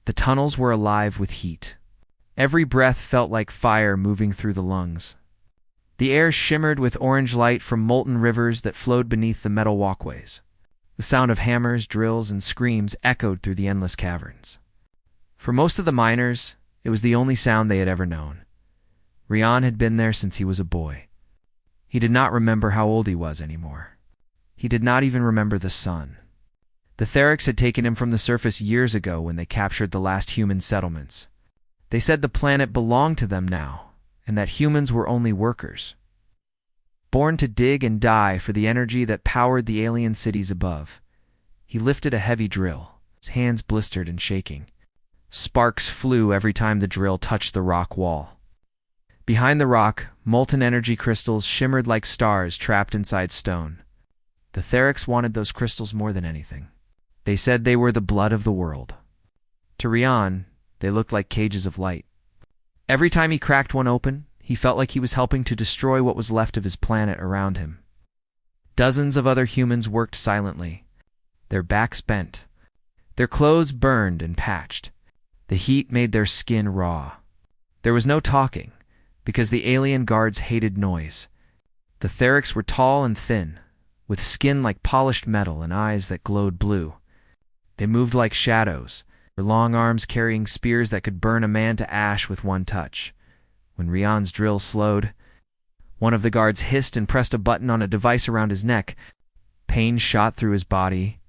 The tunnels were alive with heat. Every breath felt like fire moving through the lungs. The air shimmered with orange light from molten rivers that flowed beneath the metal walkways. The sound of hammers, drills, and screams echoed through the endless caverns. For most of the miners, it was the only sound they had ever known. Rian had been there since he was a boy. He did not remember how old he was anymore. He did not even remember the sun. The Therics had taken him from the surface years ago when they captured the last human settlements. They said the planet belonged to them now, and that humans were only workers, born to dig and die for the energy that powered the alien cities above. He lifted a heavy drill, his hands blistered and shaking. Sparks flew every time the drill touched the rock wall. Behind the rock, molten energy crystals shimmered like stars trapped inside stone. The Therics wanted those crystals more than anything. They said they were the blood of the world. To Rian, they looked like cages of light. Every time he cracked one open, he felt like he was helping to destroy what was left of his planet around him. Dozens of other humans worked silently, their backs bent, their clothes burned and patched. The heat made their skin raw. There was no talking, because the alien guards hated noise. The Therics were tall and thin, with skin like polished metal and eyes that glowed blue. They moved like shadows, their long arms carrying spears that could burn a man to ash with one touch. When Rian's drill slowed, one of the guards hissed and pressed a button on a device around his neck. Pain shot through his body.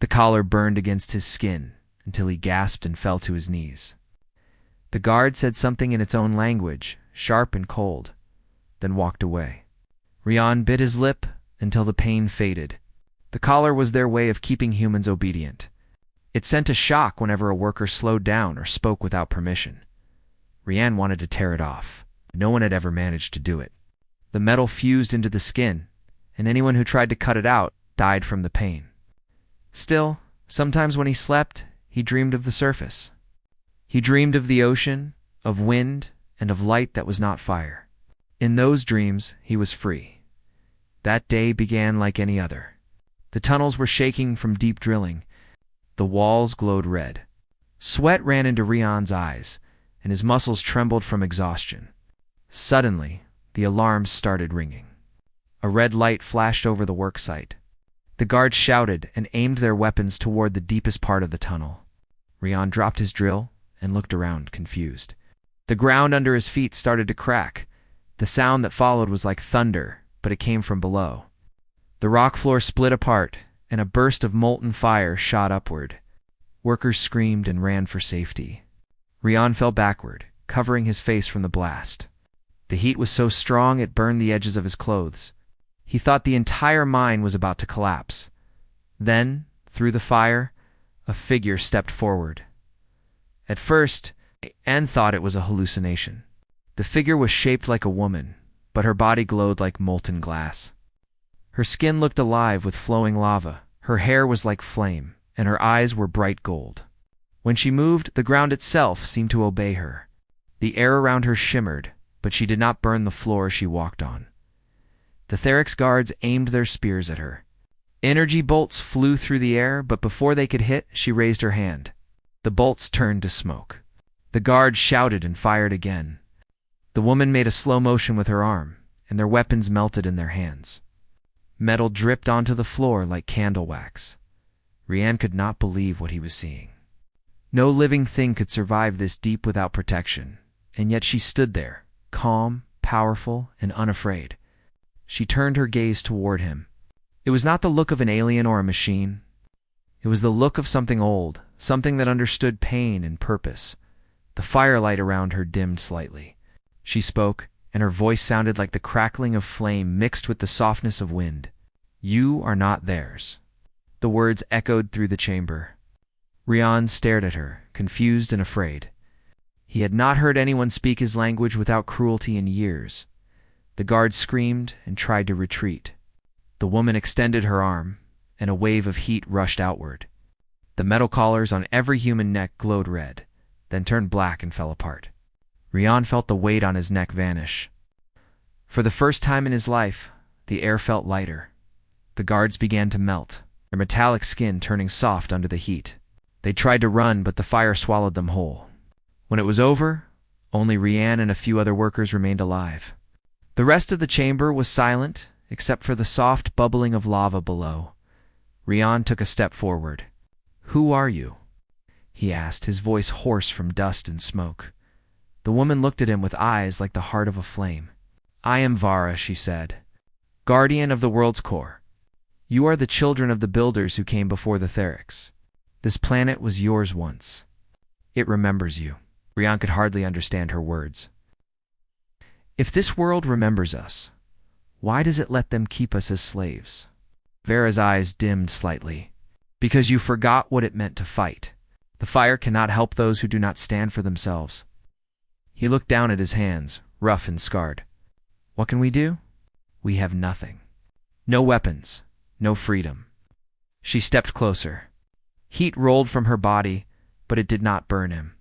The collar burned against his skin until he gasped and fell to his knees. The guard said something in its own language, sharp and cold, then walked away. Rian bit his lip until the pain faded. The collar was their way of keeping humans obedient. It sent a shock whenever a worker slowed down or spoke without permission. Rian wanted to tear it off. No one had ever managed to do it. The metal fused into the skin, and anyone who tried to cut it out died from the pain. Still, sometimes when he slept, he dreamed of the surface. He dreamed of the ocean, of wind, and of light that was not fire. In those dreams, he was free. That day began like any other. The tunnels were shaking from deep drilling. The walls glowed red. Sweat ran into Rian's eyes, and his muscles trembled from exhaustion. Suddenly, the alarms started ringing. A red light flashed over the work site. The guards shouted and aimed their weapons toward the deepest part of the tunnel. Rian dropped his drill and looked around, confused. The ground under his feet started to crack. The sound that followed was like thunder, but it came from below. The rock floor split apart, and a burst of molten fire shot upward. Workers screamed and ran for safety. Rian fell backward, covering his face from the blast. The heat was so strong it burned the edges of his clothes. He thought the entire mine was about to collapse. Then, through the fire, a figure stepped forward. At first, Anne thought it was a hallucination. The figure was shaped like a woman, but her body glowed like molten glass. Her skin looked alive with flowing lava, her hair was like flame, and her eyes were bright gold. When she moved, the ground itself seemed to obey her. The air around her shimmered, but she did not burn the floor she walked on. The Therics guards aimed their spears at her. Energy bolts flew through the air, but before they could hit, she raised her hand. The bolts turned to smoke. The guards shouted and fired again. The woman made a slow motion with her arm, and their weapons melted in their hands. Metal dripped onto the floor like candle wax. Rian could not believe what he was seeing. No living thing could survive this deep without protection, and yet she stood there, calm, powerful, and unafraid. She turned her gaze toward him. It was not the look of an alien or a machine. It was the look of something old, something that understood pain and purpose. The firelight around her dimmed slightly. She spoke, and her voice sounded like the crackling of flame mixed with the softness of wind. "You are not theirs." The words echoed through the chamber. Rian stared at her, confused and afraid. He had not heard anyone speak his language without cruelty in years. The guards screamed and tried to retreat. The woman extended her arm, and a wave of heat rushed outward. The metal collars on every human neck glowed red, then turned black and fell apart. Rian felt the weight on his neck vanish. For the first time in his life, the air felt lighter. The guards began to melt, their metallic skin turning soft under the heat. They tried to run, but the fire swallowed them whole. When it was over, only Rian and a few other workers remained alive. The rest of the chamber was silent, except for the soft bubbling of lava below. Rian took a step forward. "Who are you?" he asked, his voice hoarse from dust and smoke. The woman looked at him with eyes like the heart of a flame. "I am Vara," she said, "guardian of the world's core. You are the children of the builders who came before the Therics. This planet was yours once. It remembers you." Rian could hardly understand her words. "If this world remembers us, why does it let them keep us as slaves?" Vara's eyes dimmed slightly. "Because you forgot what it meant to fight. The fire cannot help those who do not stand for themselves." He looked down at his hands, rough and scarred. "What can we do? We have nothing. No weapons, no freedom." She stepped closer. Heat rolled from her body, but it did not burn him.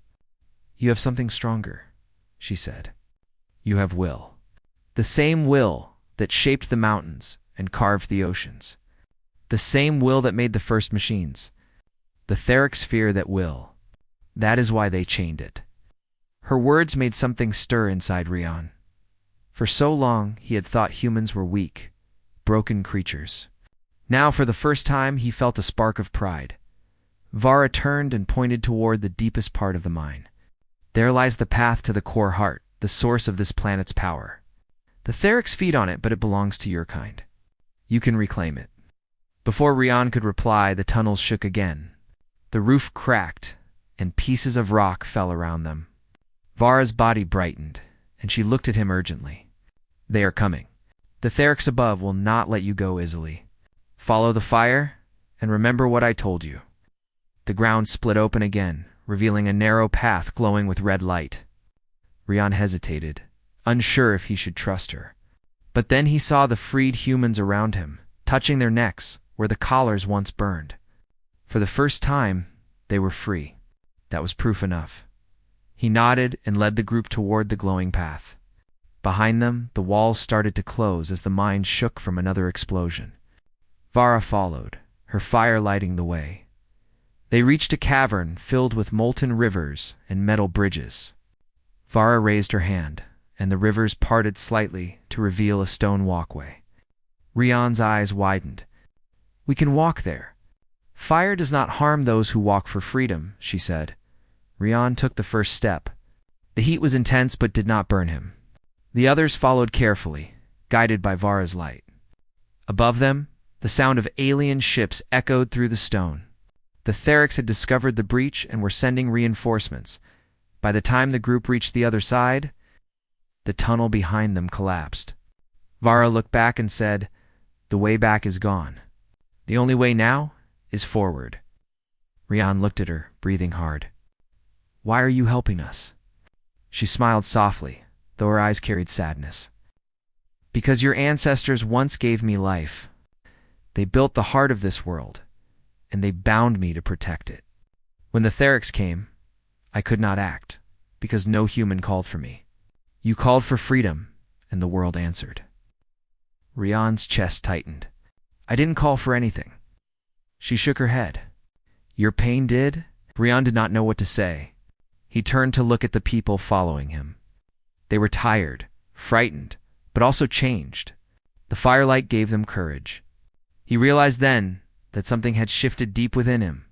"You have something stronger," she said. "You have will. The same will that shaped the mountains and carved the oceans. The same will that made the first machines. The Therics fear that will. That is why they chained it." Her words made something stir inside Rian. For so long, he had thought humans were weak, broken creatures. Now, for the first time, he felt a spark of pride. Vara turned and pointed toward the deepest part of the mine. "There lies the path to the core heart, the source of this planet's power. The Therics feed on it, but it belongs to your kind. You can reclaim it." Before Rian could reply, the tunnels shook again. The roof cracked, and pieces of rock fell around them. Vara's body brightened, and she looked at him urgently. "They are coming. The Therics above will not let you go easily. Follow the fire, and remember what I told you." The ground split open again, revealing a narrow path glowing with red light. Rian hesitated, unsure if he should trust her. But then he saw the freed humans around him, touching their necks where the collars once burned. For the first time, they were free. That was proof enough. He nodded and led the group toward the glowing path. Behind them, the walls started to close as the mine shook from another explosion. Vara followed, her fire lighting the way. They reached a cavern filled with molten rivers and metal bridges. Vara raised her hand, and the rivers parted slightly to reveal a stone walkway. Rian's eyes widened. "We can walk there. Fire does not harm those who walk for freedom," she said. Rian took the first step. The heat was intense but did not burn him. The others followed carefully, guided by Vara's light. Above them, the sound of alien ships echoed through the stone. The Therics had discovered the breach and were sending reinforcements. By the time the group reached the other side, the tunnel behind them collapsed. Vara looked back and said, "The way back is gone. The only way now is forward." Rian looked at her, breathing hard. "Why are you helping us?" She smiled softly, though her eyes carried sadness. "Because your ancestors once gave me life. They built the heart of this world, and they bound me to protect it. When the Therics came, I could not act, because no human called for me. You called for freedom, and the world answered." Rian's chest tightened. "I didn't call for anything." She shook her head. "Your pain did?" Rian did not know what to say. He turned to look at the people following him. They were tired, frightened, but also changed. The firelight gave them courage. He realized then that something had shifted deep within him.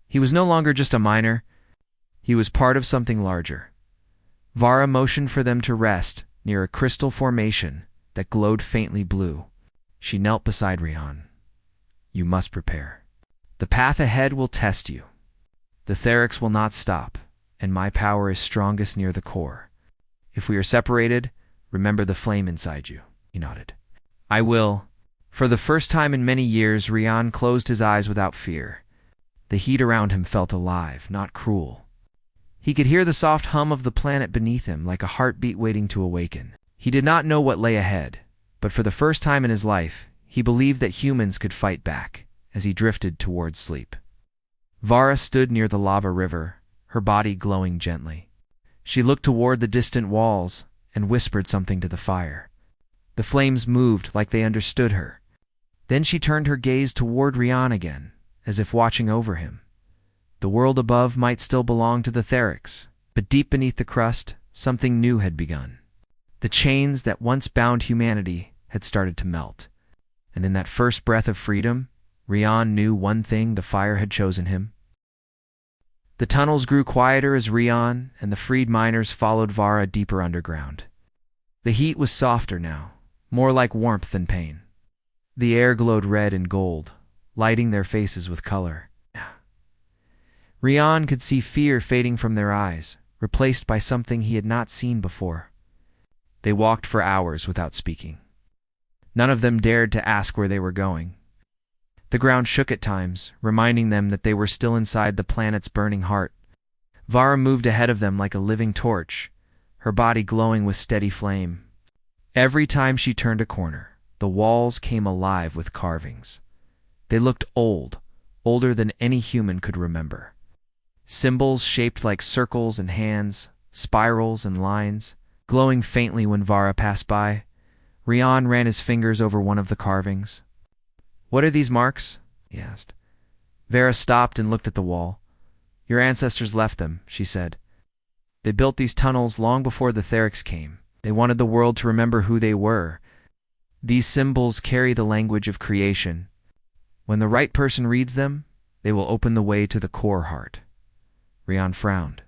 He was no longer just a miner. He was part of something larger. Vara motioned for them to rest near a crystal formation that glowed faintly blue. She knelt beside Rian. "You must prepare. The path ahead will test you. The Therics will not stop, and my power is strongest near the core. If we are separated, remember the flame inside you." He nodded. "I will." For the first time in many years, Rian closed his eyes without fear. The heat around him felt alive, not cruel. He could hear the soft hum of the planet beneath him, like a heartbeat waiting to awaken. He did not know what lay ahead, but for the first time in his life, he believed that humans could fight back as he drifted towards sleep. Vara stood near the lava river, her body glowing gently. She looked toward the distant walls and whispered something to the fire. The flames moved like they understood her. Then she turned her gaze toward Rian again, as if watching over him. The world above might still belong to the Therics, but deep beneath the crust, something new had begun. The chains that once bound humanity had started to melt. And in that first breath of freedom, Rian knew one thing: the fire had chosen him. The tunnels grew quieter as Rian and the freed miners followed Vara deeper underground. The heat was softer now, more like warmth than pain. The air glowed red and gold, lighting their faces with color. Rian could see fear fading from their eyes, replaced by something he had not seen before. They walked for hours without speaking. None of them dared to ask where they were going. The ground shook at times, reminding them that they were still inside the planet's burning heart. Vara moved ahead of them like a living torch, her body glowing with steady flame. Every time she turned a corner, the walls came alive with carvings. They looked old, older than any human could remember. Symbols shaped like circles and hands, spirals and lines, glowing faintly when Vara passed by. Rian ran his fingers over one of the carvings. "What are these marks?" he asked. Vara stopped and looked at the wall. "Your ancestors left them," she said. "They built these tunnels long before the Therics came. They wanted the world to remember who they were. These symbols carry the language of creation. When the right person reads them, they will open the way to the core heart." Rian frowned.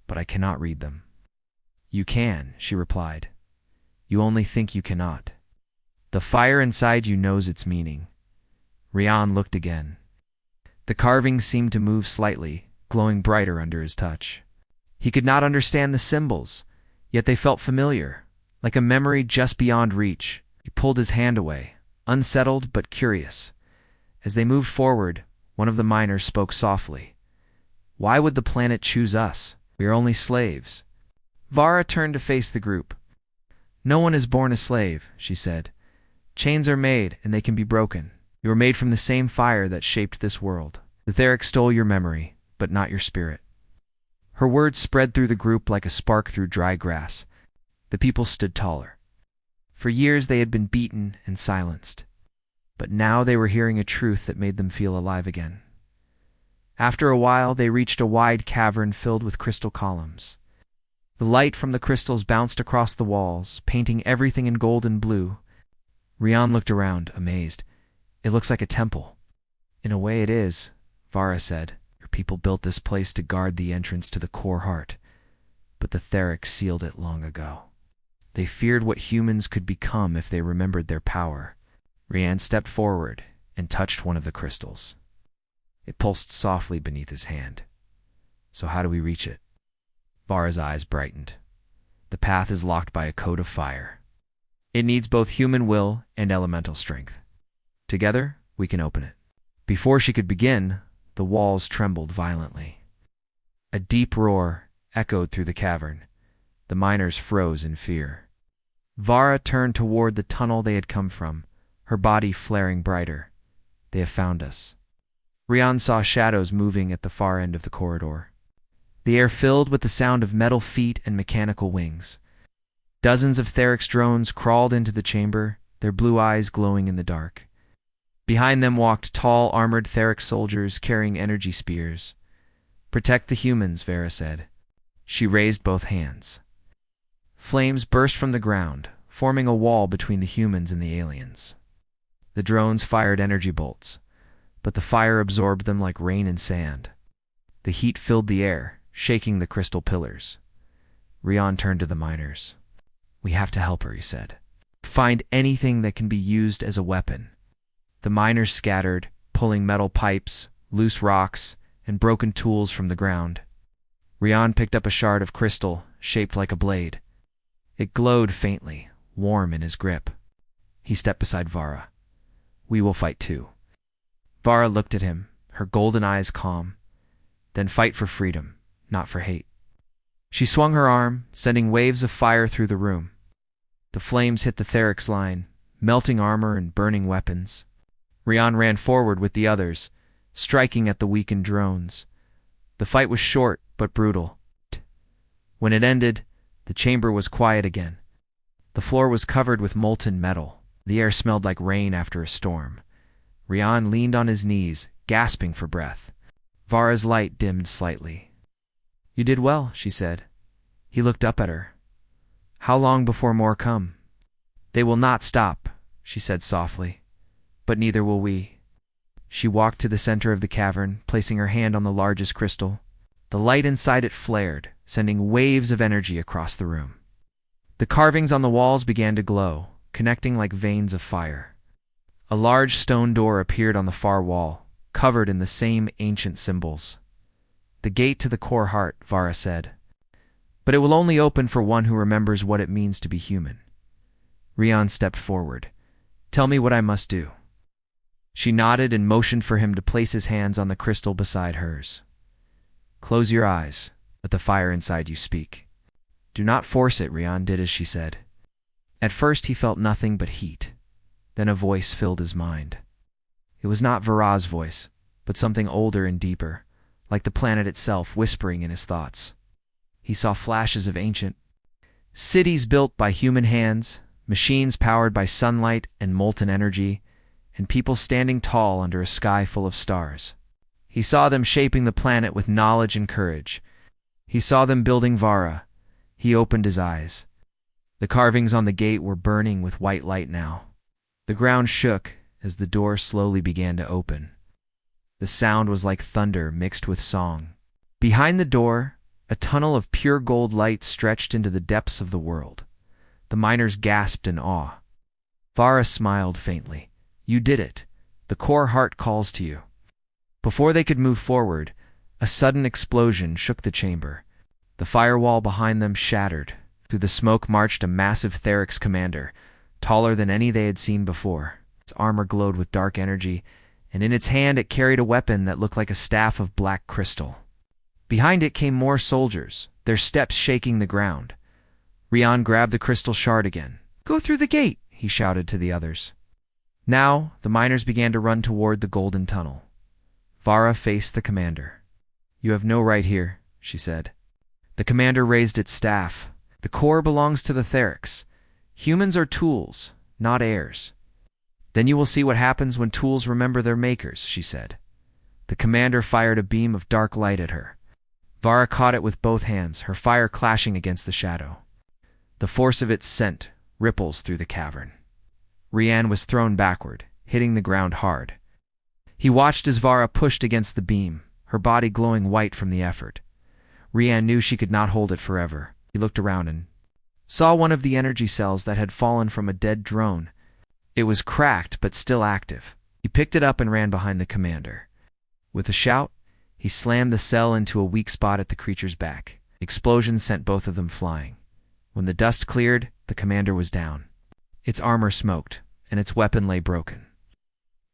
"But I cannot read them." "You can," she replied. "You only think you cannot. The fire inside you knows its meaning." Rian looked again. The carvings seemed to move slightly, glowing brighter under his touch. He could not understand the symbols, yet they felt familiar, like a memory just beyond reach. He pulled his hand away, unsettled but curious. As they moved forward, one of the miners spoke softly. "Why would the planet choose us? We are only slaves." Vara turned to face the group. "No one is born a slave," she said. "Chains are made, and they can be broken. You were made from the same fire that shaped this world. The Theric stole your memory, but not your spirit." Her words spread through the group like a spark through dry grass. The people stood taller. For years they had been beaten and silenced, but now they were hearing a truth that made them feel alive again. After a while, they reached a wide cavern filled with crystal columns. The light from the crystals bounced across the walls, painting everything in gold and blue. Rian looked around, amazed. "It looks like a temple." "In a way it is," Vara said. "Your people built this place to guard the entrance to the core heart, but the Theric sealed it long ago. They feared what humans could become if they remembered their power." Rian stepped forward and touched one of the crystals. It pulsed softly beneath his hand. "So how do we reach it?" Vara's eyes brightened. "The path is locked by a code of fire. It needs both human will and elemental strength. Together, we can open it." Before she could begin, the walls trembled violently. A deep roar echoed through the cavern. The miners froze in fear. Vara turned toward the tunnel they had come from, her body flaring brighter. "They have found us." Rian saw shadows moving at the far end of the corridor. The air filled with the sound of metal feet and mechanical wings. Dozens of Theric's drones crawled into the chamber, their blue eyes glowing in the dark. Behind them walked tall, armored Theric soldiers carrying energy spears. "Protect the humans," Vara said. She raised both hands. Flames burst from the ground, forming a wall between the humans and the aliens. The drones fired energy bolts, but the fire absorbed them like rain and sand. The heat filled the air, shaking the crystal pillars. Rian turned to the miners. "We have to help her," he said. "Find anything that can be used as a weapon." The miners scattered, pulling metal pipes, loose rocks, and broken tools from the ground. Rian picked up a shard of crystal, shaped like a blade. It glowed faintly, warm in his grip. He stepped beside Vara. "We will fight too." Vara looked at him, her golden eyes calm. "Then fight for freedom, not for hate." She swung her arm, sending waves of fire through the room. The flames hit the Theric's line, melting armor and burning weapons. Rian ran forward with the others, striking at the weakened drones. The fight was short but brutal. When it ended, the chamber was quiet again. The floor was covered with molten metal. The air smelled like rain after a storm. Rian leaned on his knees, gasping for breath. Vara's light dimmed slightly. "You did well," she said. He looked up at her. "How long before more come?" "They will not stop," she said softly. "But neither will we." She walked to the center of the cavern, placing her hand on the largest crystal. The light inside it flared, sending waves of energy across the room. The carvings on the walls began to glow, connecting like veins of fire. A large stone door appeared on the far wall, covered in the same ancient symbols. "The gate to the core heart," Vara said. "But it will only open for one who remembers what it means to be human." Rian stepped forward. "Tell me what I must do." She nodded and motioned for him to place his hands on the crystal beside hers. "Close your eyes. Let the fire inside you speak." "Do not force it," Rian did as she said. At first he felt nothing but heat. Then a voice filled his mind. It was not Vara's voice, but something older and deeper, like the planet itself whispering in his thoughts. He saw flashes of ancient cities built by human hands, machines powered by sunlight and molten energy, and people standing tall under a sky full of stars. He saw them shaping the planet with knowledge and courage. He saw them building Vara. He opened his eyes. The carvings on the gate were burning with white light now. The ground shook as the door slowly began to open. The sound was like thunder mixed with song. Behind the door, a tunnel of pure gold light stretched into the depths of the world. The miners gasped in awe. Vara smiled faintly. "You did it. The core heart calls to you." Before they could move forward, a sudden explosion shook the chamber. The firewall behind them shattered. Through the smoke marched a massive Therix commander, taller than any they had seen before. Its armor glowed with dark energy, and in its hand it carried a weapon that looked like a staff of black crystal. Behind it came more soldiers, their steps shaking the ground. Rian grabbed the crystal shard again. "Go through the gate," he shouted to the others. Now, the miners began to run toward the golden tunnel. Vara faced the commander. "You have no right here," she said. The commander raised its staff. "The core belongs to the Therix. Humans are tools, not heirs." "Then you will see what happens when tools remember their makers," she said. The commander fired a beam of dark light at her. Vara caught it with both hands, her fire clashing against the shadow. The force of it sent ripples through the cavern. Rian was thrown backward, hitting the ground hard. He watched as Vara pushed against the beam, her body glowing white from the effort. Rian knew she could not hold it forever. He looked around and saw one of the energy cells that had fallen from a dead drone. It was cracked but still active. He picked it up and ran behind the commander. With a shout, he slammed the cell into a weak spot at the creature's back. Explosions sent both of them flying. When the dust cleared, the commander was down. Its armor smoked, and its weapon lay broken.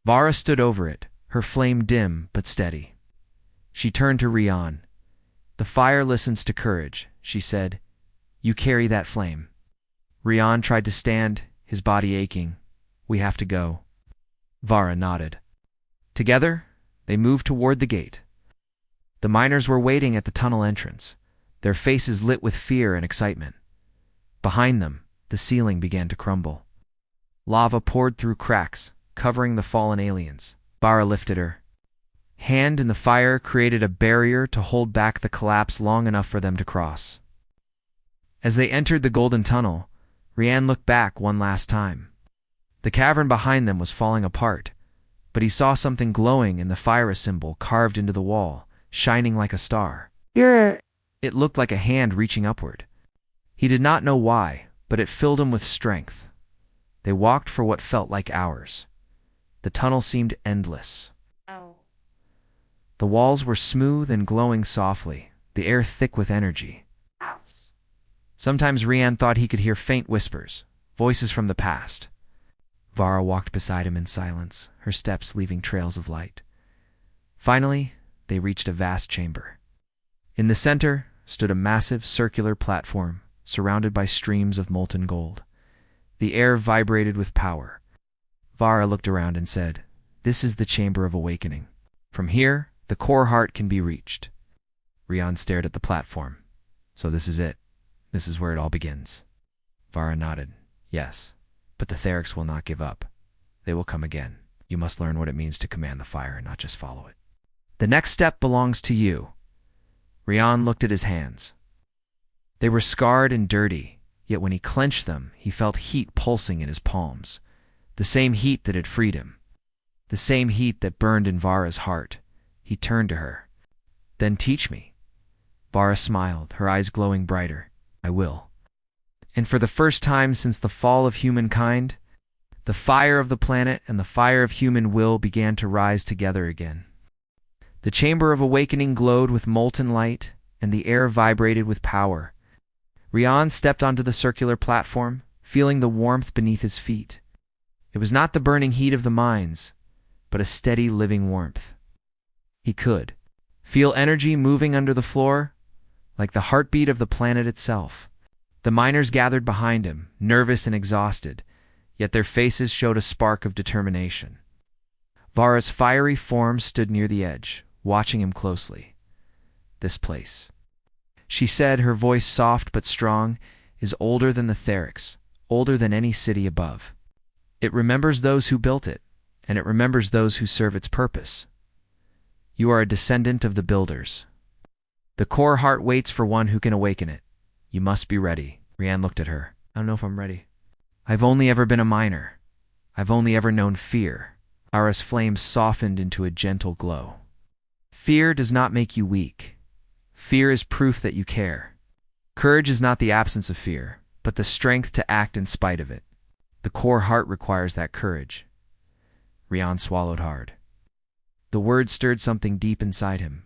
Vara stood over it, her flame dim but steady. She turned to Rian. "The fire listens to courage," she said. "You carry that flame." Rian tried to stand, his body aching. "We have to go." Vara nodded. Together, they moved toward the gate. The miners were waiting at the tunnel entrance, their faces lit with fear and excitement. Behind them, the ceiling began to crumble. Lava poured through cracks, covering the fallen aliens. Vara lifted her hand in the fire, created a barrier to hold back the collapse long enough for them to cross. As they entered the golden tunnel, Rian looked back one last time. The cavern behind them was falling apart, but he saw something glowing in the fire symbol carved into the wall, shining like a star. It looked like a hand reaching upward. He did not know why, but it filled him with strength. They walked for what felt like hours. The tunnel seemed endless. The walls were smooth and glowing softly, the air thick with energy. Sometimes Rian thought he could hear faint whispers, voices from the past. Vara walked beside him in silence, her steps leaving trails of light. Finally, they reached a vast chamber. In the center stood a massive circular platform, surrounded by streams of molten gold. The air vibrated with power. Vara looked around and said, "This is the Chamber of Awakening. From here, the core heart can be reached." Rian stared at the platform. "So this is it. This is where it all begins." Vara nodded. "Yes, but the Therix will not give up. They will come again. You must learn what it means to command the fire and not just follow it." The next step belongs to you. Rian looked at his hands. They were scarred and dirty, yet when he clenched them, he felt heat pulsing in his palms. The same heat that had freed him. The same heat that burned in Vara's heart. He turned to her. Then teach me. Vara smiled, her eyes glowing brighter. I will. And for the first time since the fall of humankind, the fire of the planet and the fire of human will began to rise together again. The chamber of awakening glowed with molten light, and the air vibrated with power. Rian stepped onto the circular platform, feeling the warmth beneath his feet. It was not the burning heat of the mines, but a steady, living warmth. He could feel energy moving under the floor, like the heartbeat of the planet itself. The miners gathered behind him, nervous and exhausted, yet their faces showed a spark of determination. Vara's fiery form stood near the edge, watching him closely. This place, she said, her voice soft but strong, is older than the Therics, older than any city above. It remembers those who built it, and it remembers those who serve its purpose. You are a descendant of the builders. The core heart waits for one who can awaken it. You must be ready. Rian looked at her. I don't know if I'm ready. I've only ever been a miner. I've only ever known fear. Vara's flames softened into a gentle glow. Fear does not make you weak. Fear is proof that you care. Courage is not the absence of fear, but the strength to act in spite of it. The core heart requires that courage. Rian swallowed hard. The word stirred something deep inside him.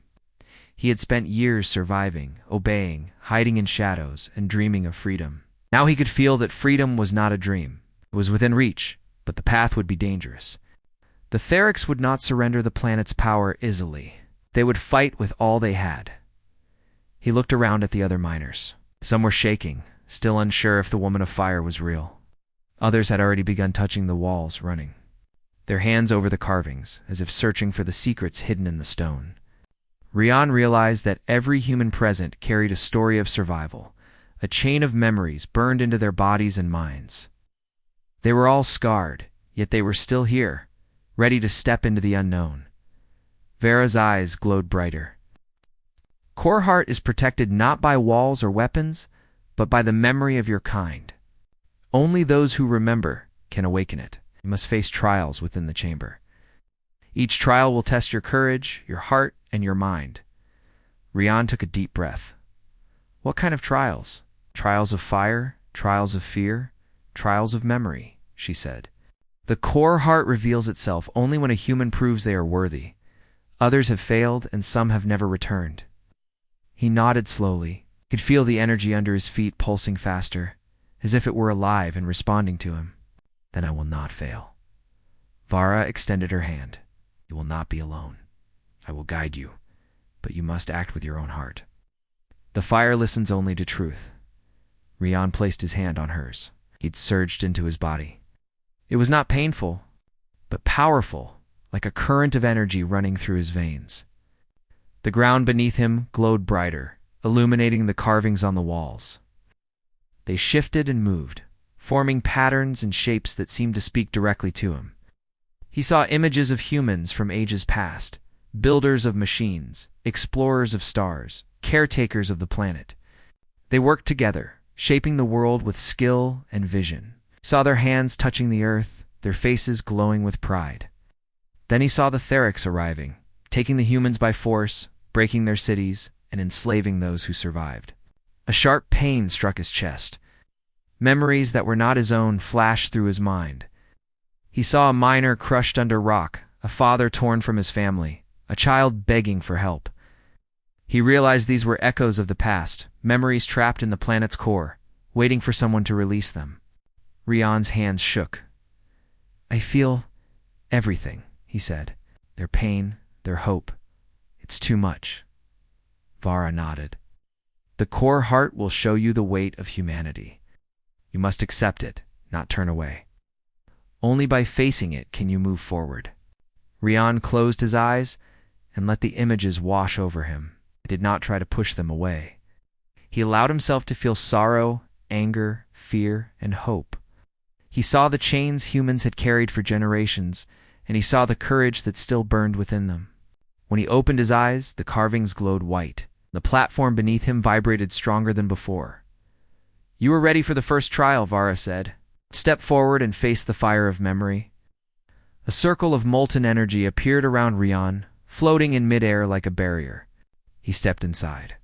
He had spent years surviving, obeying, hiding in shadows, and dreaming of freedom. Now he could feel that freedom was not a dream. It was within reach, but the path would be dangerous. The Therics would not surrender the planet's power easily. They would fight with all they had. He looked around at the other miners. Some were shaking, still unsure if the Woman of Fire was real. Others had already begun touching the walls, running, their hands over the carvings, as if searching for the secrets hidden in the stone. Rian realized that every human present carried a story of survival, a chain of memories burned into their bodies and minds. They were all scarred, yet they were still here, ready to step into the unknown. Vara's eyes glowed brighter. Core Heart is protected not by walls or weapons, but by the memory of your kind. Only those who remember can awaken it. You must face trials within the chamber. Each trial will test your courage, your heart, and your mind. Rian took a deep breath. What kind of trials? Trials of fire, trials of fear, trials of memory, she said. The core heart reveals itself only when a human proves they are worthy. Others have failed, and some have never returned. He nodded slowly. He could feel the energy under his feet pulsing faster, as if it were alive and responding to him. Then I will not fail. Vara extended her hand. You will not be alone. I will guide you, but you must act with your own heart. The fire listens only to truth. Rian placed his hand on hers. It surged into his body. It was not painful, but powerful, like a current of energy running through his veins. The ground beneath him glowed brighter, illuminating the carvings on the walls. They shifted and moved, forming patterns and shapes that seemed to speak directly to him. He saw images of humans from ages past, builders of machines, explorers of stars, caretakers of the planet. They worked together, shaping the world with skill and vision. He saw their hands touching the earth, their faces glowing with pride. Then he saw the Therics arriving, taking the humans by force, breaking their cities, and enslaving those who survived. A sharp pain struck his chest. Memories that were not his own flashed through his mind. He saw a miner crushed under rock, a father torn from his family, a child begging for help. He realized these were echoes of the past, memories trapped in the planet's core, waiting for someone to release them. Rian's hands shook. I feel everything, he said. Their pain, their hope. It's too much. Vara nodded. The core heart will show you the weight of humanity. You must accept it, not turn away. Only by facing it can you move forward. Rian closed his eyes and let the images wash over him. He did not try to push them away. He allowed himself to feel sorrow, anger, fear, and hope. He saw the chains humans had carried for generations, and he saw the courage that still burned within them. When he opened his eyes, the carvings glowed white. The platform beneath him vibrated stronger than before. "You are ready for the first trial," Vara said. "Step forward and face the fire of memory." A circle of molten energy appeared around Rian, floating in midair like a barrier. He stepped inside.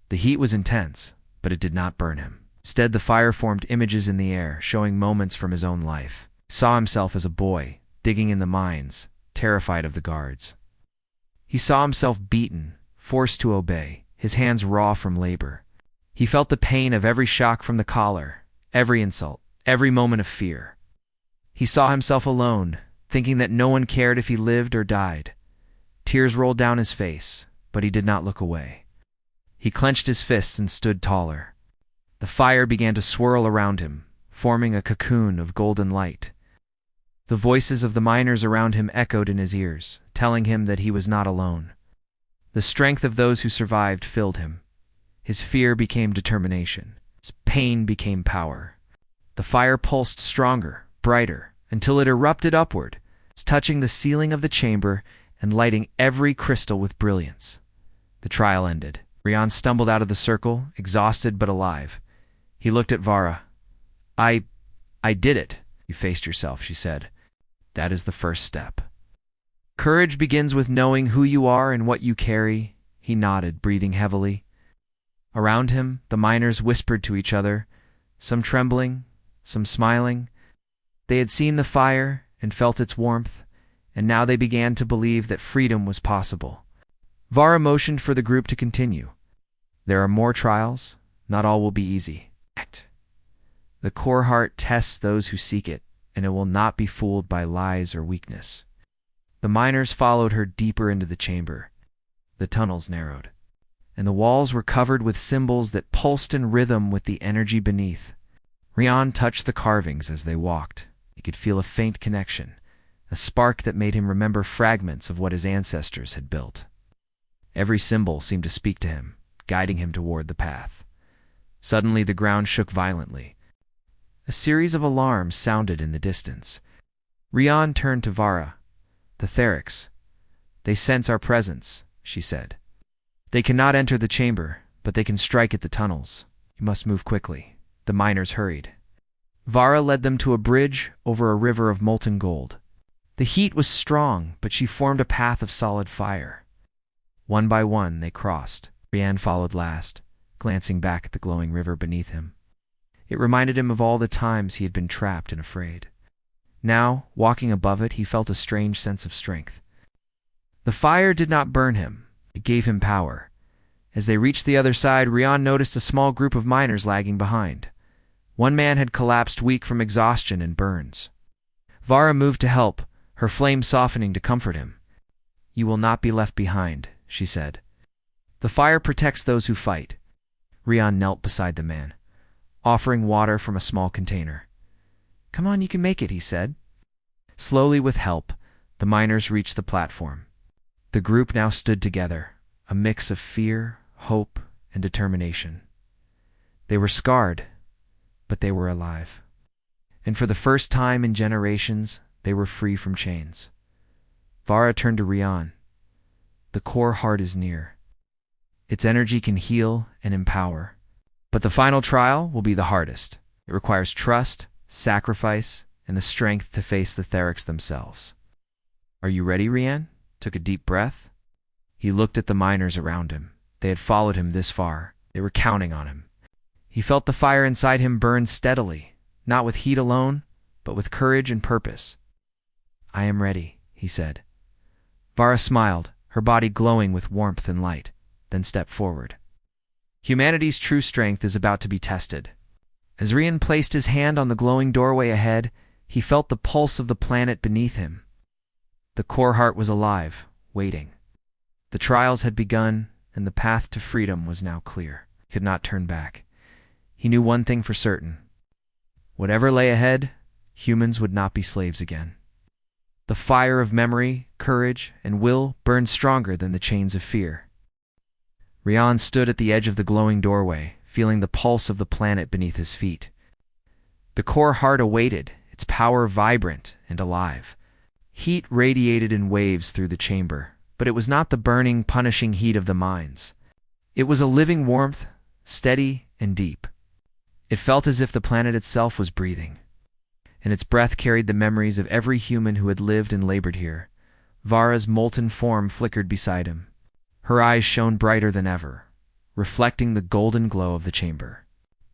The heat was intense, but it did not burn him. Instead, the fire formed images in the air, showing moments from his own life. He saw himself as a boy, digging in the mines, terrified of the guards. He saw himself beaten, forced to obey, his hands raw from labor. He felt the pain of every shock from the collar, every insult, every moment of fear. He saw himself alone, thinking that no one cared if he lived or died. Tears rolled down his face, but he did not look away. He clenched his fists and stood taller. The fire began to swirl around him, forming a cocoon of golden light. The voices of the miners around him echoed in his ears, telling him that he was not alone. The strength of those who survived filled him. His fear became determination. His pain became power. The fire pulsed stronger, brighter, until it erupted upward, touching the ceiling of the chamber and lighting every crystal with brilliance. The trial ended. Rian stumbled out of the circle, exhausted but alive. He looked at Vara. I did it. You faced yourself," she said. "That is the first step." "Courage begins with knowing who you are and what you carry," he nodded, breathing heavily. Around him, the miners whispered to each other, some trembling, some smiling. They had seen the fire and felt its warmth, and now they began to believe that freedom was possible. Vara motioned for the group to continue. "There are more trials. Not all will be easy. The core heart tests those who seek it, and it will not be fooled by lies or weakness." The miners followed her deeper into the chamber. The tunnels narrowed, and the walls were covered with symbols that pulsed in rhythm with the energy beneath. Rian touched the carvings as they walked. He could feel a faint connection, a spark that made him remember fragments of what his ancestors had built. Every symbol seemed to speak to him, guiding him toward the path. Suddenly the ground shook violently. A series of alarms sounded in the distance. Rian turned to Vara. "The Therics. They sense our presence," she said. "They cannot enter the chamber, but they can strike at the tunnels. You must move quickly." The miners hurried. Vara led them to a bridge over a river of molten gold. The heat was strong, but she formed a path of solid fire. One by one, they crossed. Rian followed last, glancing back at the glowing river beneath him. It reminded him of all the times he had been trapped and afraid. Now, walking above it, he felt a strange sense of strength. The fire did not burn him. It gave him power. As they reached the other side, Rian noticed a small group of miners lagging behind. One man had collapsed weak from exhaustion and burns. Vara moved to help, her flame softening to comfort him. "You will not be left behind," she said. "The fire protects those who fight." Rian knelt beside the man, offering water from a small container. "Come on, you can make it," he said. Slowly, with help, the miners reached the platform. The group now stood together, a mix of fear, hope, and determination. They were scarred, but they were alive. And for the first time in generations, they were free from chains. Vara turned to Rian. "The core heart is near. Its energy can heal and empower. But the final trial will be the hardest. It requires trust, sacrifice, and the strength to face the Therics themselves." "Are you ready?" Rian took a deep breath. He looked at the miners around him. They had followed him this far. They were counting on him. He felt the fire inside him burn steadily, not with heat alone, but with courage and purpose. "I am ready," he said. Vara smiled, her body glowing with warmth and light, then stepped forward. Humanity's true strength is about to be tested. As Rian placed his hand on the glowing doorway ahead, he felt the pulse of the planet beneath him. The core heart was alive, waiting. The trials had begun, and the path to freedom was now clear. He could not turn back. He knew one thing for certain. Whatever lay ahead, humans would not be slaves again. The fire of memory, courage, and will burned stronger than the chains of fear. Rian stood at the edge of the glowing doorway, feeling the pulse of the planet beneath his feet. The core heart awaited, its power vibrant and alive. Heat radiated in waves through the chamber, but it was not the burning, punishing heat of the mines. It was a living warmth, steady and deep. It felt as if the planet itself was breathing, and its breath carried the memories of every human who had lived and labored here. Vara's molten form flickered beside him. Her eyes shone brighter than ever, reflecting the golden glow of the chamber.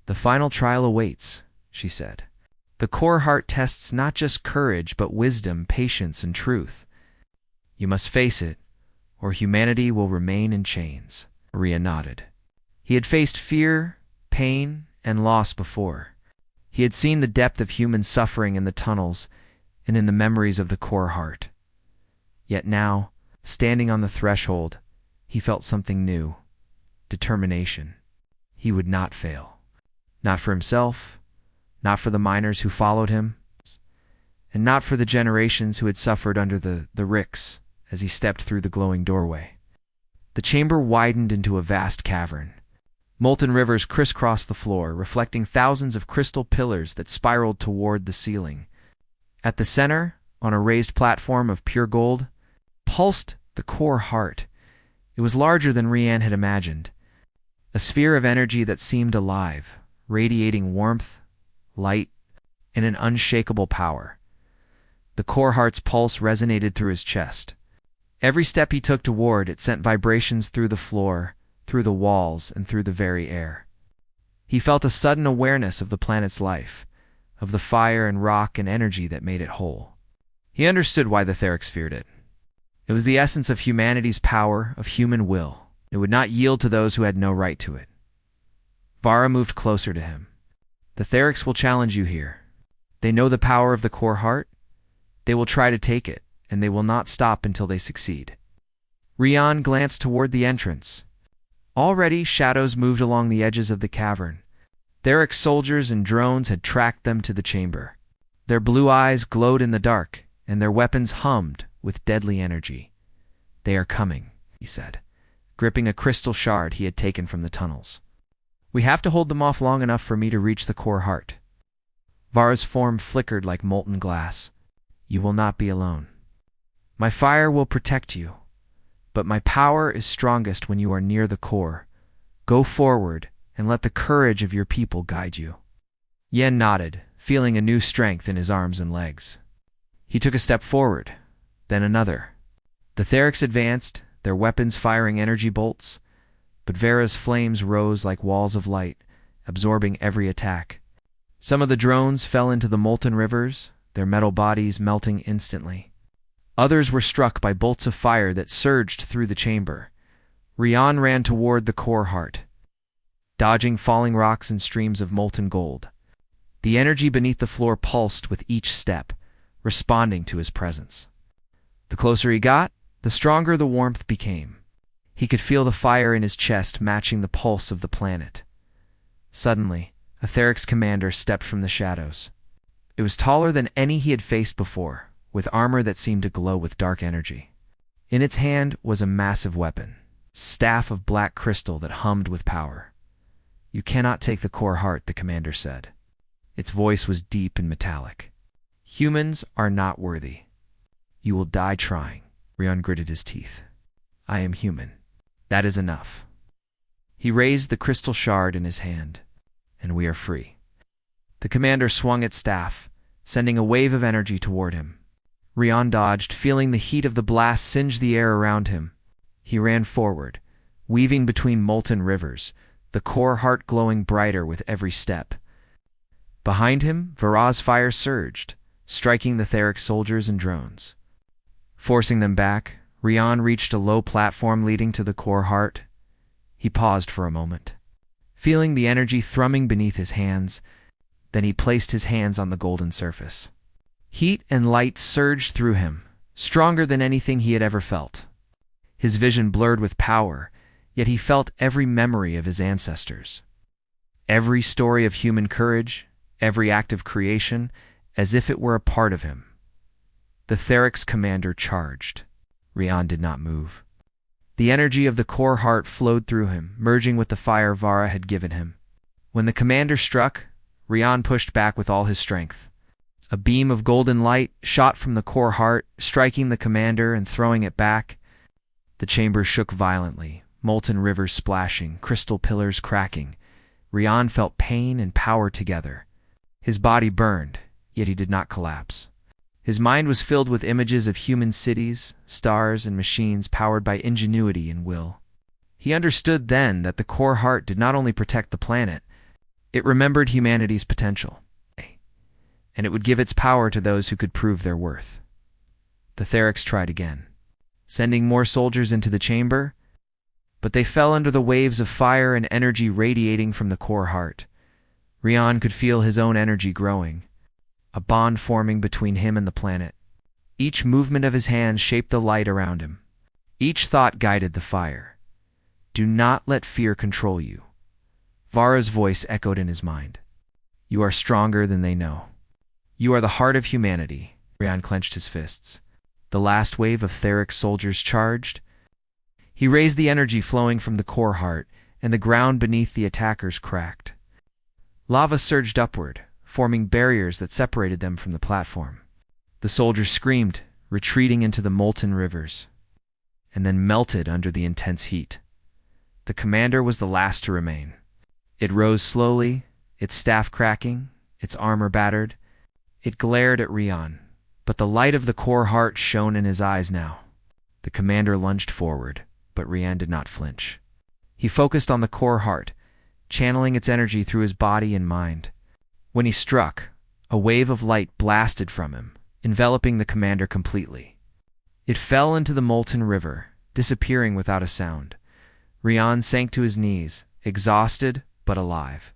"The final trial awaits," she said. "The core heart tests not just courage, but wisdom, patience, and truth. You must face it, or humanity will remain in chains." Ria nodded. He had faced fear, pain, and loss before. He had seen the depth of human suffering in the tunnels and in the memories of the core heart. Yet now, standing on the threshold, he felt something new: determination. He would not fail. Not for himself, not for the miners who followed him, and not for the generations who had suffered under the ricks as he stepped through the glowing doorway. The chamber widened into a vast cavern. Molten rivers crisscrossed the floor, reflecting thousands of crystal pillars that spiraled toward the ceiling. At the center, on a raised platform of pure gold, pulsed the core heart. It was larger than Rian had imagined, a sphere of energy that seemed alive, radiating warmth, light, and an unshakable power. The core heart's pulse resonated through his chest. Every step he took toward it sent vibrations through the floor, through the walls, and through the very air. He felt a sudden awareness of the planet's life, of the fire and rock and energy that made it whole. He understood why the Therics feared it. It was the essence of humanity's power, of human will. It would not yield to those who had no right to it. Vara moved closer to him. "The Therics will challenge you here. They know the power of the core heart. They will try to take it, and they will not stop until they succeed." Rian glanced toward the entrance. Already, shadows moved along the edges of the cavern. Theric soldiers and drones had tracked them to the chamber. Their blue eyes glowed in the dark, and their weapons hummed with deadly energy. "They are coming," he said, gripping a crystal shard he had taken from the tunnels. "We have to hold them off long enough for me to reach the core heart." Vara's form flickered like molten glass. "You will not be alone. My fire will protect you, but my power is strongest when you are near the core. Go forward and let the courage of your people guide you." Yen nodded, feeling a new strength in his arms and legs. He took a step forward, then another. The Therics advanced, their weapons firing energy bolts, but Vara's flames rose like walls of light, absorbing every attack. Some of the drones fell into the molten rivers, their metal bodies melting instantly. Others were struck by bolts of fire that surged through the chamber. Rian ran toward the core heart, dodging falling rocks and streams of molten gold. The energy beneath the floor pulsed with each step, responding to his presence. The closer he got, the stronger the warmth became. He could feel the fire in his chest matching the pulse of the planet. Suddenly, a Therics commander stepped from the shadows. It was taller than any he had faced before, with armor that seemed to glow with dark energy. In its hand was a massive weapon, staff of black crystal that hummed with power. "You cannot take the core heart," the commander said. Its voice was deep and metallic. "Humans are not worthy. You will die trying." Rian gritted his teeth. "I am human. That is enough." He raised the crystal shard in his hand, and we are free. The commander swung its staff, sending a wave of energy toward him. Rian dodged, feeling the heat of the blast singe the air around him. He ran forward, weaving between molten rivers, the core heart glowing brighter with every step. Behind him, Vara's fire surged, striking the Theric soldiers and drones. Forcing them back, Rian reached a low platform leading to the core heart. He paused for a moment, feeling the energy thrumming beneath his hands. Then he placed his hands on the golden surface. Heat and light surged through him, stronger than anything he had ever felt. His vision blurred with power, yet he felt every memory of his ancestors. Every story of human courage, every act of creation, as if it were a part of him. The Therics commander charged. Rian did not move. The energy of the core heart flowed through him, merging with the fire Vara had given him. When the commander struck, Rian pushed back with all his strength. A beam of golden light shot from the core heart, striking the commander and throwing it back. The chamber shook violently, molten rivers splashing, crystal pillars cracking. Rian felt pain and power together. His body burned, yet he did not collapse. His mind was filled with images of human cities, stars, and machines powered by ingenuity and will. He understood then that the core heart did not only protect the planet, it remembered humanity's potential, and it would give its power to those who could prove their worth. The Therics tried again, sending more soldiers into the chamber, but they fell under the waves of fire and energy radiating from the core heart. Rian could feel his own energy growing, a bond forming between him and the planet. Each movement of his hands shaped the light around him. Each thought guided the fire. Do not let fear control you. Vara's voice echoed in his mind. You are stronger than they know. You are the heart of humanity. Rian clenched his fists. The last wave of Theric soldiers charged. He raised the energy flowing from the core heart, and the ground beneath the attackers cracked. Lava surged upward, forming barriers that separated them from the platform. The soldiers screamed, retreating into the molten rivers, and then melted under the intense heat. The commander was the last to remain. It rose slowly, its staff cracking, its armor battered. It glared at Rian, but the light of the core heart shone in his eyes now. The commander lunged forward, but Rian did not flinch. He focused on the core heart, channeling its energy through his body and mind. When he struck, a wave of light blasted from him, enveloping the commander completely. It fell into the molten river, disappearing without a sound. Rian sank to his knees, exhausted but alive.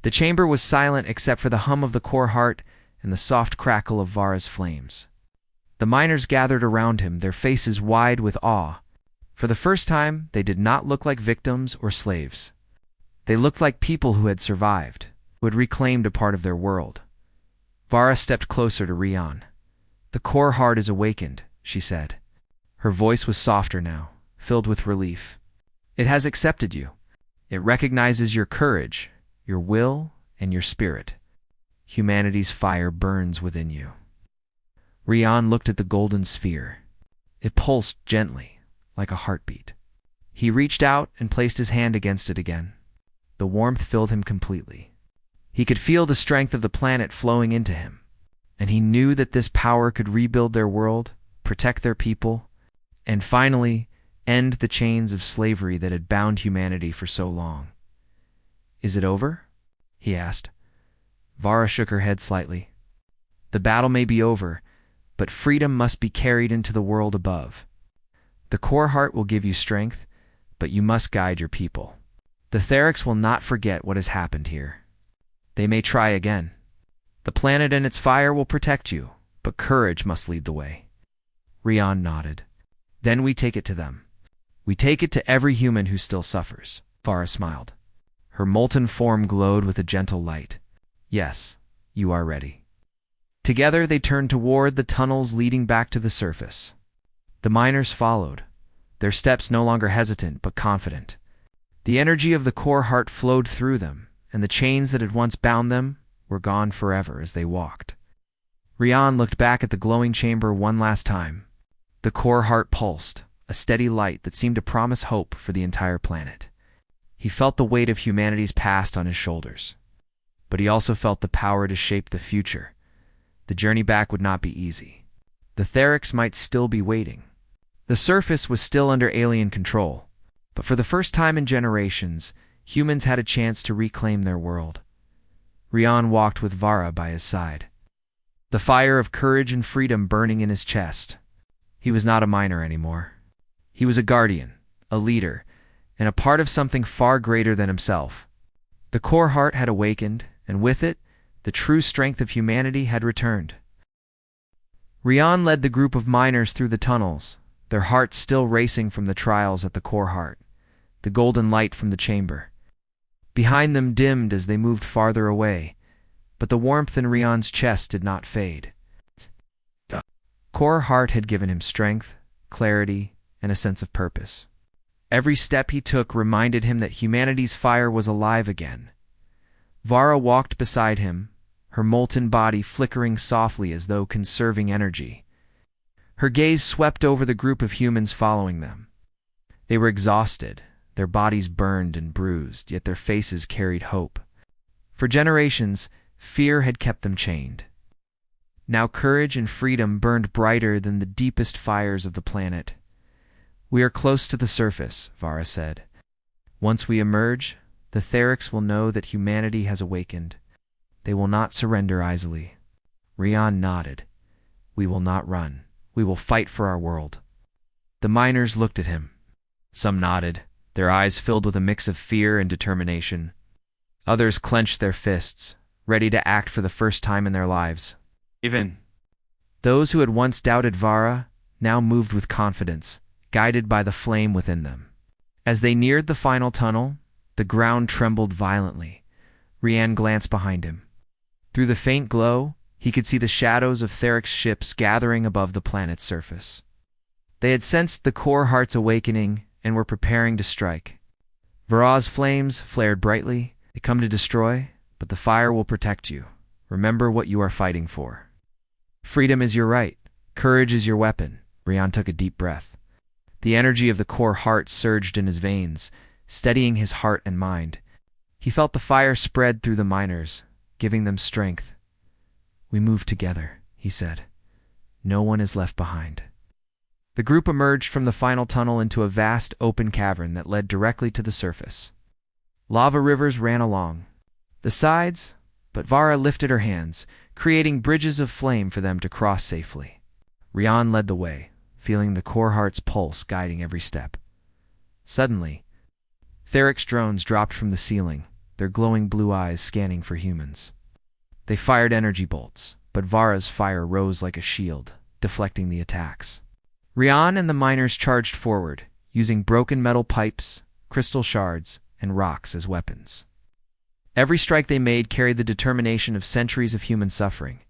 The chamber was silent except for the hum of the core heart and the soft crackle of Vara's flames. The miners gathered around him, their faces wide with awe. For the first time, they did not look like victims or slaves. They looked like people who had survived, who had reclaimed a part of their world. Vara stepped closer to Rian. The core heart is awakened, she said. Her voice was softer now, filled with relief. It has accepted you. It recognizes your courage, your will, and your spirit. Humanity's fire burns within you. Rian looked at the golden sphere. It pulsed gently, like a heartbeat. He reached out and placed his hand against it again. The warmth filled him completely. He could feel the strength of the planet flowing into him, and he knew that this power could rebuild their world, protect their people, and finally end the chains of slavery that had bound humanity for so long. Is it over? He asked. Vara shook her head slightly. The battle may be over, but freedom must be carried into the world above. The core heart will give you strength, but you must guide your people. The Therics will not forget what has happened here. They may try again. The planet and its fire will protect you, but courage must lead the way. Rian nodded. Then we take it to them. We take it to every human who still suffers. Vara smiled. Her molten form glowed with a gentle light. Yes, you are ready. Together they turned toward the tunnels leading back to the surface. The miners followed, their steps no longer hesitant but confident. The energy of the core heart flowed through them, and the chains that had once bound them were gone forever as they walked. Rian looked back at the glowing chamber one last time. The core heart pulsed, a steady light that seemed to promise hope for the entire planet. He felt the weight of humanity's past on his shoulders, but he also felt the power to shape the future. The journey back would not be easy. The Therics might still be waiting. The surface was still under alien control, but for the first time in generations, humans had a chance to reclaim their world. Rian walked with Vara by his side, the fire of courage and freedom burning in his chest. He was not a miner anymore. He was a guardian, a leader, and a part of something far greater than himself. The core heart had awakened, and with it, the true strength of humanity had returned. Rian led the group of miners through the tunnels, their hearts still racing from the trials at the core heart, the golden light from the chamber. Behind them dimmed as they moved farther away, but the warmth in Rian's chest did not fade. The core heart had given him strength, clarity, and a sense of purpose. Every step he took reminded him that humanity's fire was alive again. Vara walked beside him, her molten body flickering softly as though conserving energy. Her gaze swept over the group of humans following them. They were exhausted, their bodies burned and bruised, yet their faces carried hope. For generations, fear had kept them chained. Now courage and freedom burned brighter than the deepest fires of the planet. "We are close to the surface," Vara said. "Once we emerge, the Therics will know that humanity has awakened. They will not surrender easily." Rian nodded. "We will not run. We will fight for our world." The miners looked at him. Some nodded, their eyes filled with a mix of fear and determination. Others clenched their fists, ready to act for the first time in their lives. Even those who had once doubted Vara now moved with confidence, guided by the flame within them. As they neared the final tunnel, the ground trembled violently. Rian glanced behind him. Through the faint glow, he could see the shadows of Theric's ships gathering above the planet's surface. They had sensed the core heart's awakening and were preparing to strike. Vara's flames flared brightly. "They come to destroy, but the fire will protect you. Remember what you are fighting for. Freedom is your right. Courage is your weapon." Rian took a deep breath. The energy of the core heart surged in his veins, steadying his heart and mind. He felt the fire spread through the miners, giving them strength. "We move together," he said. "No one is left behind." The group emerged from the final tunnel into a vast open cavern that led directly to the surface. Lava rivers ran along the sides, but Vara lifted her hands, creating bridges of flame for them to cross safely. Rian led the way, feeling the core heart's pulse guiding every step. Suddenly, Theric's drones dropped from the ceiling, their glowing blue eyes scanning for humans. They fired energy bolts, but Vara's fire rose like a shield, deflecting the attacks. Rian and the miners charged forward, using broken metal pipes, crystal shards, and rocks as weapons. Every strike they made carried the determination of centuries of human suffering.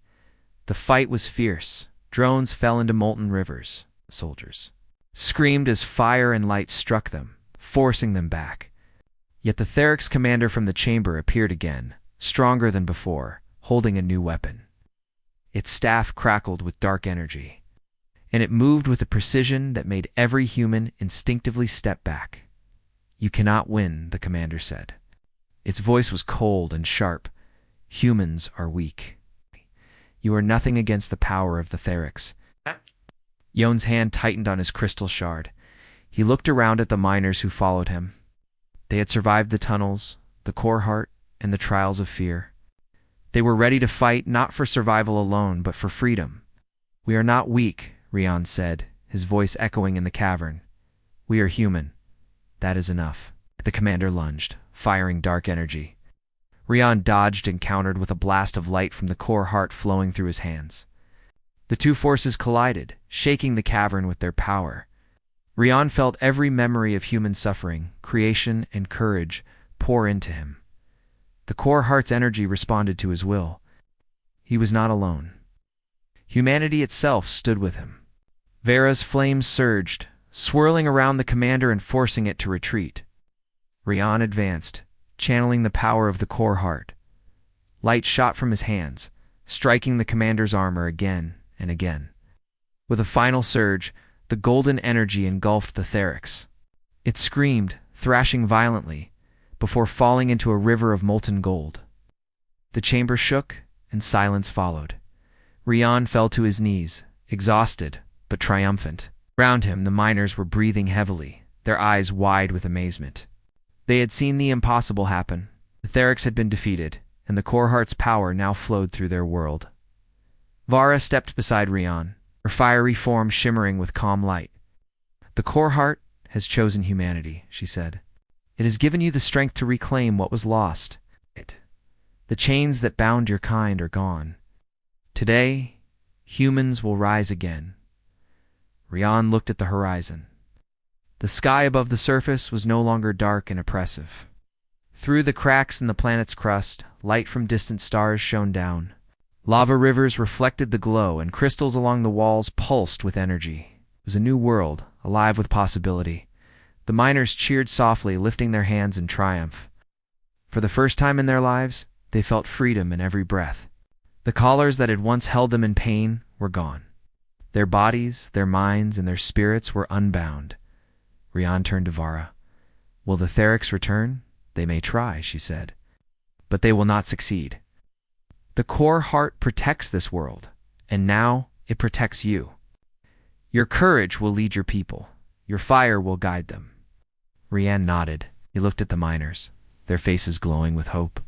The fight was fierce. Drones fell into molten rivers. Soldiers screamed as fire and light struck them, forcing them back. Yet the Theric's commander from the chamber appeared again, stronger than before, holding a new weapon. Its staff crackled with dark energy, and it moved with a precision that made every human instinctively step back. "You cannot win," the commander said. Its voice was cold and sharp. "Humans are weak. You are nothing against the power of the Therics." Yon's hand tightened on his crystal shard. He looked around at the miners who followed him. They had survived the tunnels, the core heart, and the trials of fear. They were ready to fight not for survival alone, but for freedom. "We are not weak," Rian said, his voice echoing in the cavern. "We are human. That is enough." The commander lunged, firing dark energy. Rian dodged and countered with a blast of light from the core heart flowing through his hands. The two forces collided, shaking the cavern with their power. Rian felt every memory of human suffering, creation, and courage pour into him. The core heart's energy responded to his will. He was not alone. Humanity itself stood with him. Vara's flames surged, swirling around the commander and forcing it to retreat. Rian advanced, channeling the power of the core heart. Light shot from his hands, striking the commander's armor again and again. With a final surge, the golden energy engulfed the Therics. It screamed, thrashing violently, before falling into a river of molten gold. The chamber shook, and silence followed. Rian fell to his knees, exhausted, but triumphant. Around him, the miners were breathing heavily, their eyes wide with amazement. They had seen the impossible happen. The Therics had been defeated, and the core heart's power now flowed through their world. Vara stepped beside Rian, her fiery form shimmering with calm light. "The core heart has chosen humanity," she said. "It has given you the strength to reclaim what was lost. The chains that bound your kind are gone. Today, humans will rise again." Rian looked at the horizon. The sky above the surface was no longer dark and oppressive. Through the cracks in the planet's crust, light from distant stars shone down. Lava rivers reflected the glow, and crystals along the walls pulsed with energy. It was a new world, alive with possibility. The miners cheered softly, lifting their hands in triumph. For the first time in their lives, they felt freedom in every breath. The collars that had once held them in pain were gone. Their bodies, their minds, and their spirits were unbound. Rian turned to Vara. Will the Therics return? They may try, she said. But they will not succeed. The core heart protects this world, and now it protects you. Your courage will lead your people. Your fire will guide them. Rian nodded. He looked at the miners, their faces glowing with hope.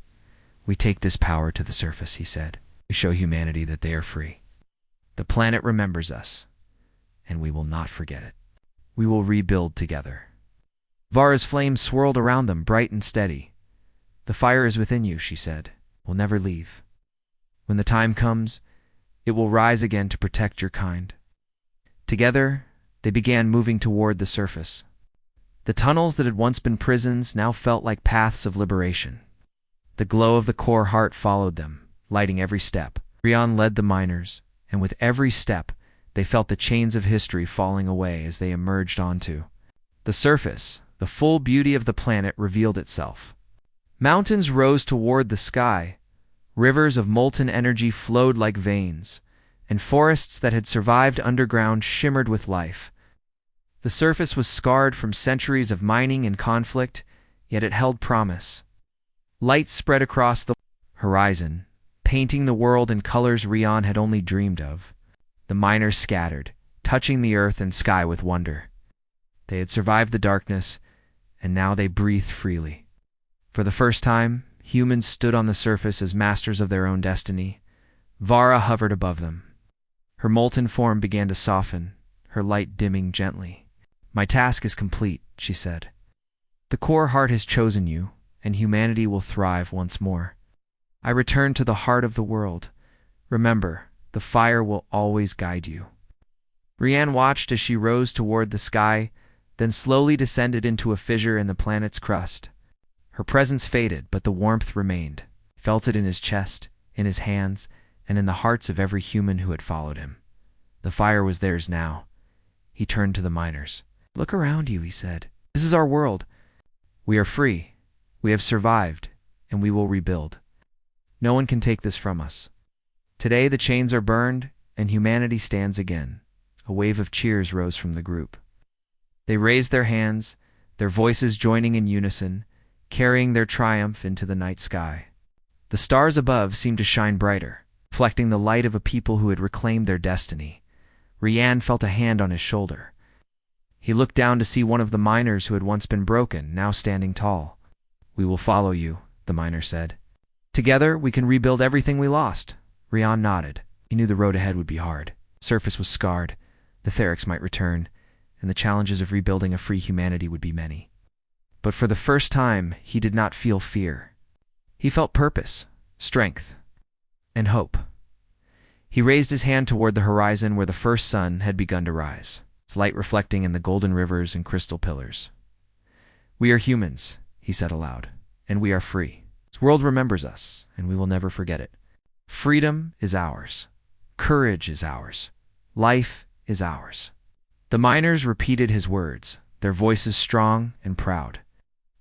We take this power to the surface, he said. We show humanity that they are free. The planet remembers us, and we will not forget it. We will rebuild together. Vara's flames swirled around them, bright and steady. The fire is within you, she said. Will never leave. When the time comes, it will rise again to protect your kind. Together, they began moving toward the surface. The tunnels that had once been prisons now felt like paths of liberation. The glow of the core heart followed them, lighting every step. Rian led the miners, and with every step, they felt the chains of history falling away as they emerged onto the surface. The full beauty of the planet revealed itself. Mountains rose toward the sky, rivers of molten energy flowed like veins, and forests that had survived underground shimmered with life. The surface was scarred from centuries of mining and conflict, yet it held promise. Light spread across the horizon, painting the world in colors Rian had only dreamed of. The miners scattered, touching the earth and sky with wonder. They had survived the darkness, and now they breathed freely. For the first time, humans stood on the surface as masters of their own destiny. Vara hovered above them. Her molten form began to soften, her light dimming gently. My task is complete, she said. The core heart has chosen you, and humanity will thrive once more. I return to the heart of the world. Remember, the fire will always guide you. Rian watched as she rose toward the sky, then slowly descended into a fissure in the planet's crust. Her presence faded, but the warmth remained. He felt it in his chest, in his hands, and in the hearts of every human who had followed him. The fire was theirs now. He turned to the miners. Look around you, he said. This is our world. We are free. We have survived, and we will rebuild. No one can take this from us. Today the chains are burned, and humanity stands again. A wave of cheers rose from the group. They raised their hands, their voices joining in unison, carrying their triumph into the night sky. The stars above seemed to shine brighter, reflecting the light of a people who had reclaimed their destiny. Rian felt a hand on his shoulder. He looked down to see one of the miners who had once been broken, now standing tall. We will follow you, the miner said. Together, we can rebuild everything we lost. Rian nodded. He knew the road ahead would be hard. The surface was scarred. The Therics might return, and the challenges of rebuilding a free humanity would be many. But for the first time, he did not feel fear. He felt purpose, strength, and hope. He raised his hand toward the horizon where the first sun had begun to rise, its light reflecting in the golden rivers and crystal pillars. We are humans, he said aloud, and we are free. This world remembers us, and we will never forget it. Freedom is ours. Courage is ours. Life is ours. The miners repeated his words, their voices strong and proud.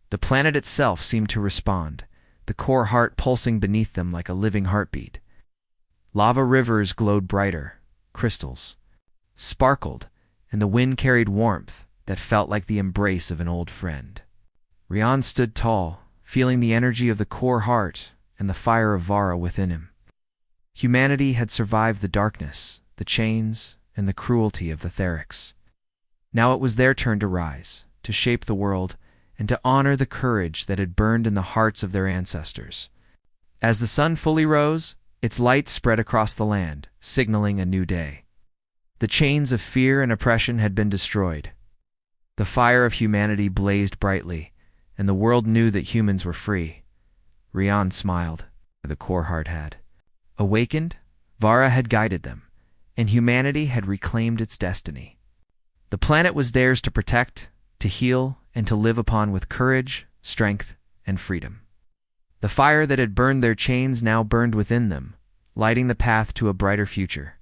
The planet itself seemed to respond, the core heart pulsing beneath them like a living heartbeat. Lava rivers glowed brighter, crystals sparkled, and the wind carried warmth that felt like the embrace of an old friend. Rian stood tall, feeling the energy of the core heart and the fire of Vara within him. Humanity had survived the darkness, the chains, and the cruelty of the Therics. Now it was their turn to rise, to shape the world, and to honor the courage that had burned in the hearts of their ancestors. As the sun fully rose, its light spread across the land, signaling a new day. The chains of fear and oppression had been destroyed. The fire of humanity blazed brightly, and the world knew that humans were free. Rian smiled. The core heart had. Awakened, Vara had guided them, and humanity had reclaimed its destiny. The planet was theirs to protect, to heal, and to live upon with courage, strength, and freedom. The fire that had burned their chains now burned within them, lighting the path to a brighter future.